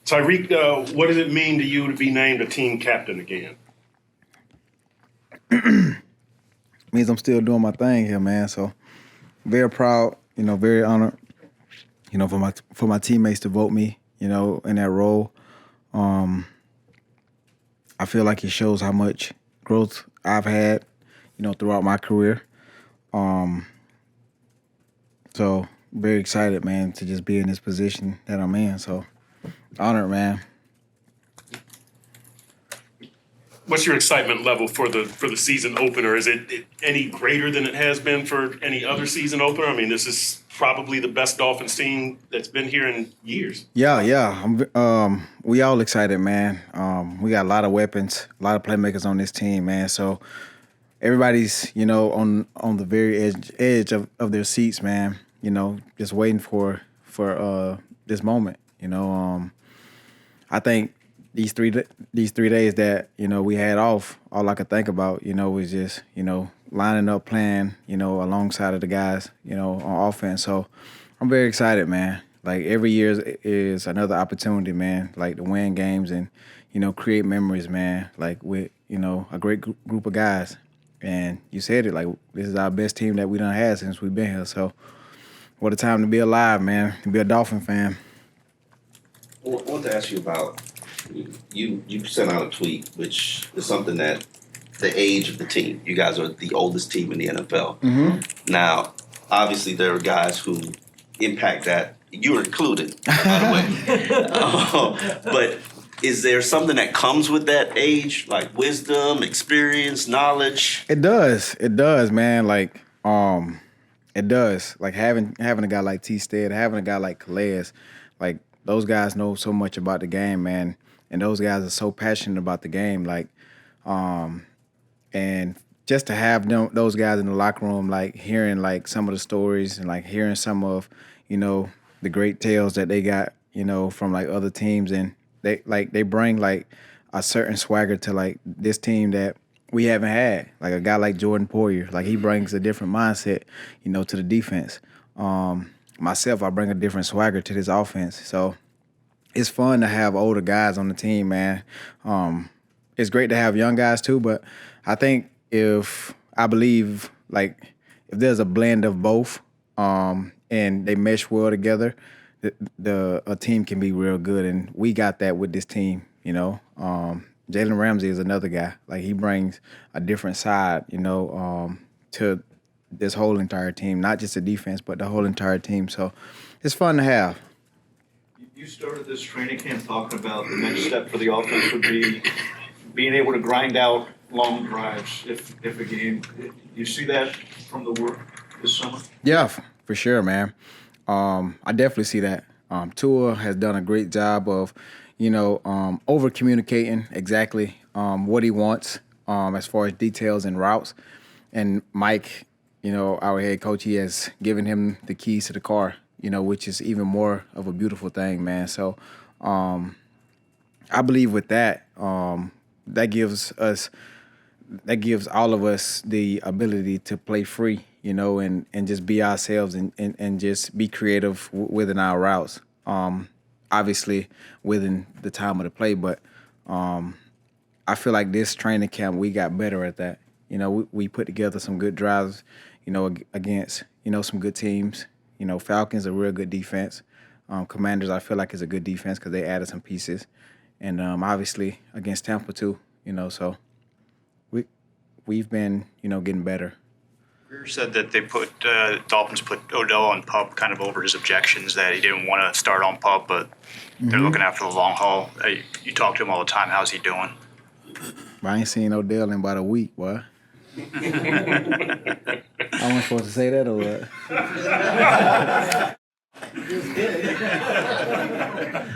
Tyreek, what does it mean to you to be named a team captain again? Means I'm still doing my thing here, man. So very proud, very honored, for my teammates to vote me, in that role. I feel like it shows how much growth I've had, throughout my career. So very excited, man, to just be in this position that I'm in. So honored, man. What's your excitement level for the season opener? Is it any greater than it has been for any other season opener? I mean, this is probably the best Dolphins team that's been here in years. Yeah. We all excited, man. We got a lot of weapons, a lot of playmakers on this team, man. So everybody's, on the very edge of their seats, man. Just waiting for this moment. I think these three days that we had off, all I could think about was just lining up, playing alongside of the guys on offense. So I'm very excited, man. Like every year is another opportunity, man. Like to win games and create memories, man. Like with a great group of guys. And you said it, like this is our best team that we done had since we've been here. So what a time to be alive, man. To be a Dolphin fan. I want to ask you about. You sent out a tweet, which is something that the age of the team. You guys are the oldest team in the NFL. Mm-hmm. Now, obviously, there are guys who impact that. You're included, by the way. But is there something that comes with that age, like wisdom, experience, knowledge? It does, man. Like, it does. Like having a guy like T. Stead, having a guy like Calais, like those guys know so much about the game, man. And those guys are so passionate about the game, like, and just to have those guys in the locker room, like hearing like some of the stories and like hearing some of, the great tales that they got, from like other teams, and they bring like a certain swagger to like this team that we haven't had. Like a guy like Jordan Poyer, like he brings a different mindset, to the defense. Myself, I bring a different swagger to this offense, so. It's fun to have older guys on the team, man. It's great to have young guys too, but I think if there's a blend of both, and they mesh well together, a team can be real good, and we got that with this team. Jalen Ramsey is another guy. Like he brings a different side, to this whole entire team, not just the defense, but the whole entire team. So it's fun to have. You started this training camp talking about the next step for the offense would be being able to grind out long drives if a game. You see that from the work this summer? Yeah, for sure, man. I definitely see that. Tua has done a great job of, over communicating exactly what he wants as far as details and routes. And Mike, our head coach, he has given him the keys to the car. Which is even more of a beautiful thing, man. So I believe with that, that gives all of us the ability to play free, and just be ourselves and just be creative within our routes. Obviously within the time of the play, but I feel like this training camp, we got better at that. We put together some good drives, against, some good teams. Falcons are a real good defense. Commanders, I feel like, is a good defense because they added some pieces. And obviously against Tampa too, so we've been, getting better. Greer said that Dolphins put Odell on PUP kind of over his objections that he didn't want to start on PUP, but they're looking after the long haul. You talk to him all the time. How's he doing? I ain't seen Odell in about a week, boy. I wasn't supposed to say that or what?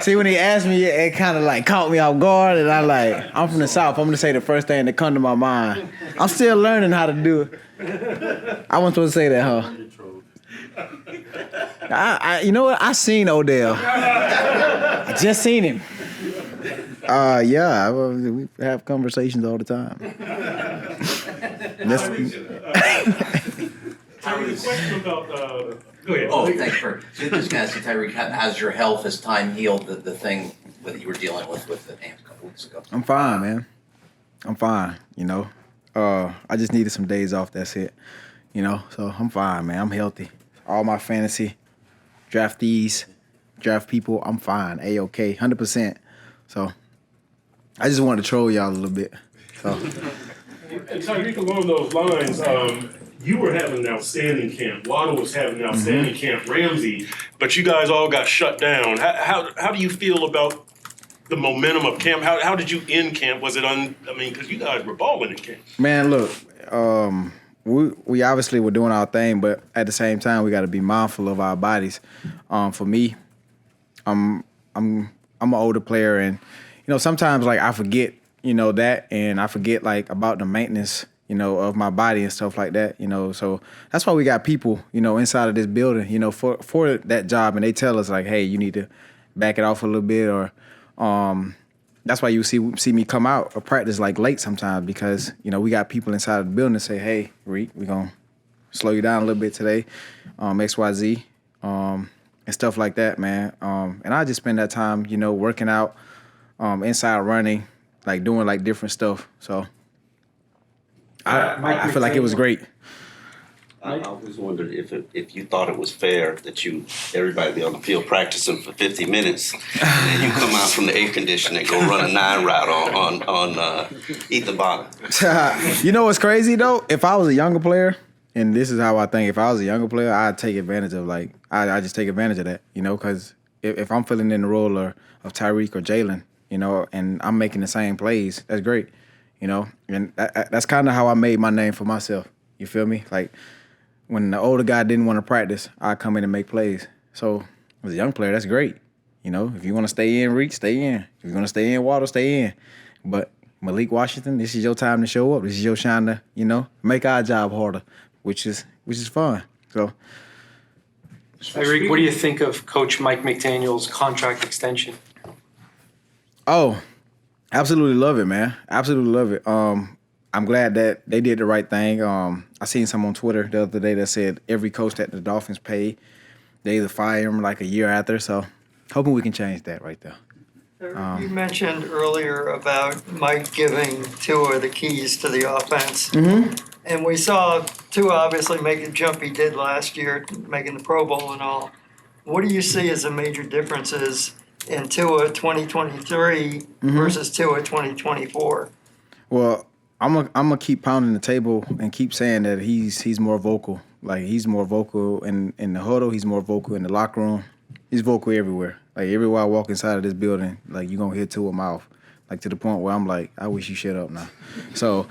See, when he asked me, it kind of like caught me off guard, and I'm from the South. I'm gonna say the first thing that come to my mind. I'm still learning how to do it. I wasn't supposed to say that, huh? You know what? I seen Odell. I just seen him. Yeah, we have conversations all the time. Tyreek, question about go ahead. Oh, thanks for just going to ask you, Tyreek. How's your health? Has time healed the thing what you were dealing with the name a couple weeks ago? I'm fine, man. I'm fine. I just needed some days off. That's it. So I'm fine, man. I'm healthy. All my fantasy draftees, draft people, I'm fine. A-OK, 100%. So I just wanted to troll y'all a little bit. So. And Tyreek, along those lines, you were having an outstanding camp. Waddle was having an outstanding camp. Ramsey, but you guys all got shut down. How do you feel about the momentum of camp? How did you end camp? Was it because you guys were balling in camp. Man, look, we obviously were doing our thing, but at the same time, we got to be mindful of our bodies. For me, I'm an older player, and sometimes like I forget that, and I forget like about the maintenance of my body and stuff like that. So that's why we got people inside of this building for that job, and they tell us like, hey, you need to back it off a little bit, or that's why you see me come out of practice like late sometimes, because we got people inside of the building that say, hey, Reek, we're gonna slow you down a little bit today, XYZ, and stuff like that, man. And I just spend that time working out, inside running, like doing like different stuff. So I feel like it was great. I always wondered if you thought it was fair that everybody be on the field practicing for 50 minutes, and then you come out from the air conditioner and go run a 9 route on Ethan Bonner. What's crazy though? If I was a younger player, and this is how I think, if I was a younger player, I'd take advantage of I just take advantage of that, because if I'm filling in the role of Tyreek or Jalen, and I'm making the same plays, that's great, and that's kind of how I made my name for myself. You feel me? Like, when the older guy didn't want to practice, I'd come in and make plays. So as a young player, that's great. If you want to stay in, Reek, stay in. If you want to stay in, Waddle, stay in. But Malik Washington, this is your time to show up. This is your shine to, make our job harder, which is fun. So. Tyreek, what do you think of Coach Mike McDaniels' contract extension? Oh, absolutely love it, man. Absolutely love it. I'm glad that they did the right thing. I seen some on Twitter the other day that said every coach that the Dolphins pay, they either fire him like a year after. So hoping we can change that right there. You mentioned earlier about Mike giving Tua the keys to the offense. Mm-hmm. And we saw Tua obviously make the jump he did last year, making the Pro Bowl and all. What do you see as the major differences in Tua 2023 versus Tua 2024? Well, I'm gonna keep pounding the table and keep saying that he's more vocal. Like, he's more vocal in the huddle. He's more vocal in the locker room. He's vocal everywhere. Like, everywhere I walk inside of this building, like, you're gonna hear Tua mouth. Like, to the point where I'm like, I wish you shut up now. So,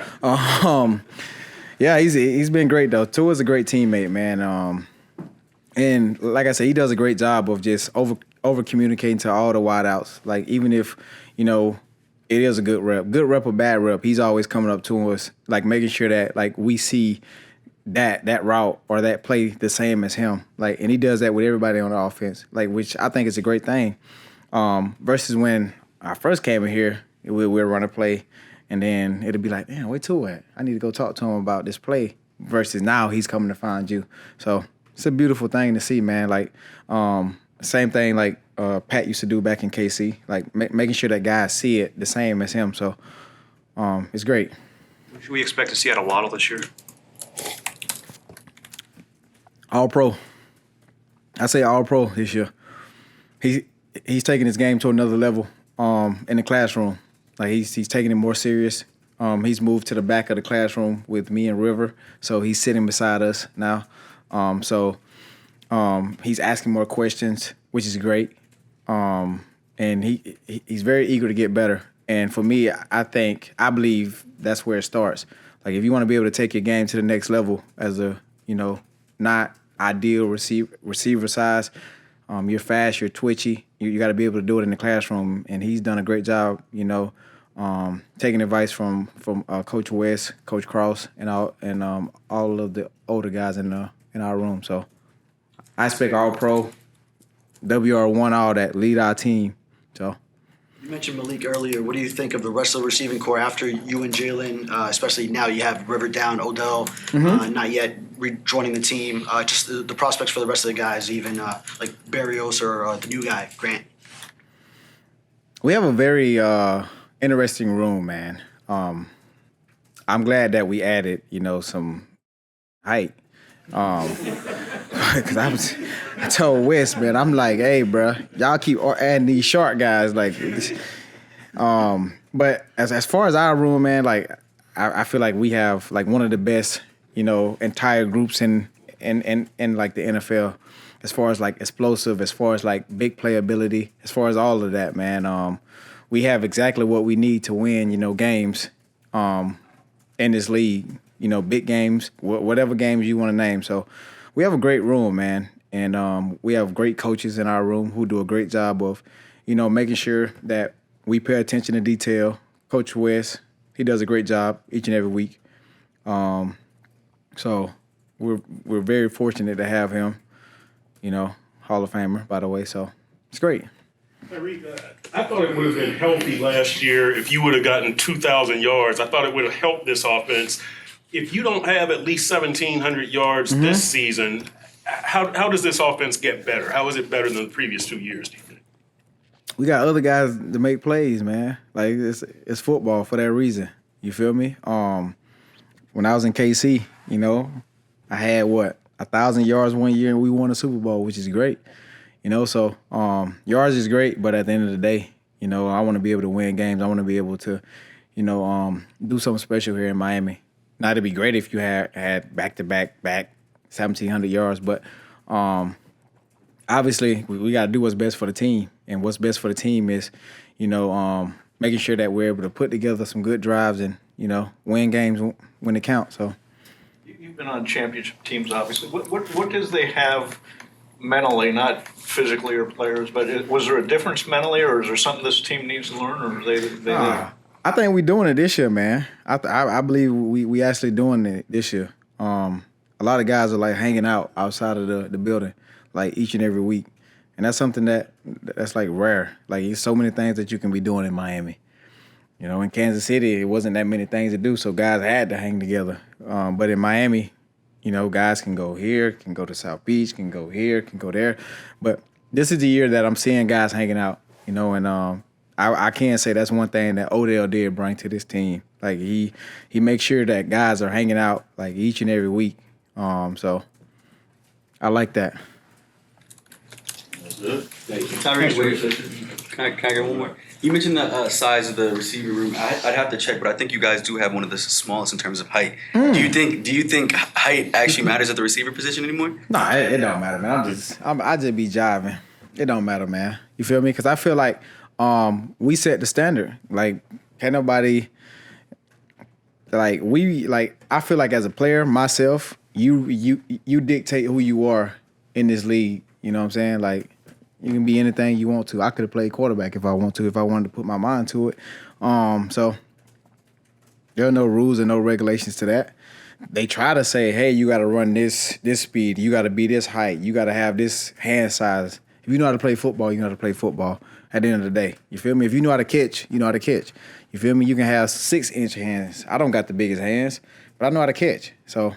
yeah, he's been great though. Tua's a great teammate, man. And like I said, he does a great job of just over communicating to all the wideouts. Like, even if it is a good rep or bad rep, he's always coming up to us, like making sure that like we see that route or that play the same as him. Like, and he does that with everybody on the offense, like, which I think is a great thing. Versus when I first came in here, we'll run a play, and then it'll be like, damn, where Tua at? I need to go talk to him about this play. Versus now he's coming to find you. So it's a beautiful thing to see, man. Like, same thing like Pat used to do back in KC, like making sure that guys see it the same as him. So it's great. What should we expect to see out of Waddle this year? All pro. I say all pro this year. He's taking his game to another level in the classroom. Like, he's taking it more serious. He's moved to the back of the classroom with me and River, so he's sitting beside us now. He's asking more questions, which is great. And he's very eager to get better. And for me, I believe that's where it starts. Like, if you want to be able to take your game to the next level as a, not ideal receiver size, you're fast, you're twitchy, you got to be able to do it in the classroom. And he's done a great job, taking advice from Coach West, Coach Cross, and all of the older guys in our room. So I expect all pro, WR1, all that, lead our team. So. You mentioned Malik earlier. What do you think of the rest of the receiving core after you and Jalen, especially now you have River down, Odell not yet rejoining the team, just the prospects for the rest of the guys, even like Barrios or the new guy, Grant? We have a very interesting room, man. I'm glad that we added, some height. Because I told Wes, man, I'm like, hey, bro, y'all keep adding these short guys, like. But as far as our room, man, like I feel like we have like one of the best, entire groups in like the NFL, as far as like explosive, as far as like big playability, as far as all of that, man. We have exactly what we need to win, games, in this league, big games, whatever games you want to name. So we have a great room, man, and we have great coaches in our room who do a great job of, making sure that we pay attention to detail. Coach Wes, he does a great job each and every week. So we're very fortunate to have him, Hall of Famer, by the way. So it's great. I thought it would have been healthy last year if you would have gotten 2,000 yards. I thought it would have helped this offense. If you don't have at least 1,700 yards this season, how does this offense get better? How is it better than the previous 2 years, do you think? We got other guys to make plays, man. Like it's football for that reason. You feel me? When I was in KC, I had 1,000 yards one year and we won a Super Bowl, which is great. So yards is great, but at the end of the day, I want to be able to win games. I want to be able to, do something special here in Miami. Now, it'd be great if you had back 1,700 yards, but obviously we got to do what's best for the team, and what's best for the team is, making sure that we're able to put together some good drives and win games when it counts. So You've been on championship teams, obviously. What does they have mentally, not physically or players, but was there a difference mentally, or is there something this team needs to learn, or are they there? I think we're doing it this year, man. I believe we actually doing it this year. A lot of guys are like hanging out outside of the building, like each and every week, and that's something that's like rare. Like there's so many things that you can be doing in Miami. In Kansas City, it wasn't that many things to do, so guys had to hang together. But in Miami, guys can go here, can go to South Beach, can go here, can go there. But this is the year that I'm seeing guys hanging out, and I can say that's one thing that Odell did bring to this team. Like he makes sure that guys are hanging out like each and every week. So I like that. Tyreek, can I get one more? You mentioned the size of the receiver room. I'd have to check, but I think you guys do have one of the smallest in terms of height. Do you think height actually matters at the receiver position anymore? No, it don't matter, man. I just be jiving. It don't matter, man. You feel me? Because I feel like we set the standard. Like, can't nobody I feel like as a player, myself, you dictate who you are in this league. You know what I'm saying? Like, you can be anything you want to. I could have played quarterback if I wanted to put my mind to it. So there are no rules and no regulations to that. They try to say, hey, you got to run this speed. You got to be this height. You got to have this hand size. If you know how to play football, you know how to play football at the end of the day. You feel me? If you know how to catch, you know how to catch. You feel me? You can have 6-inch hands. I don't got the biggest hands, but I know how to catch. So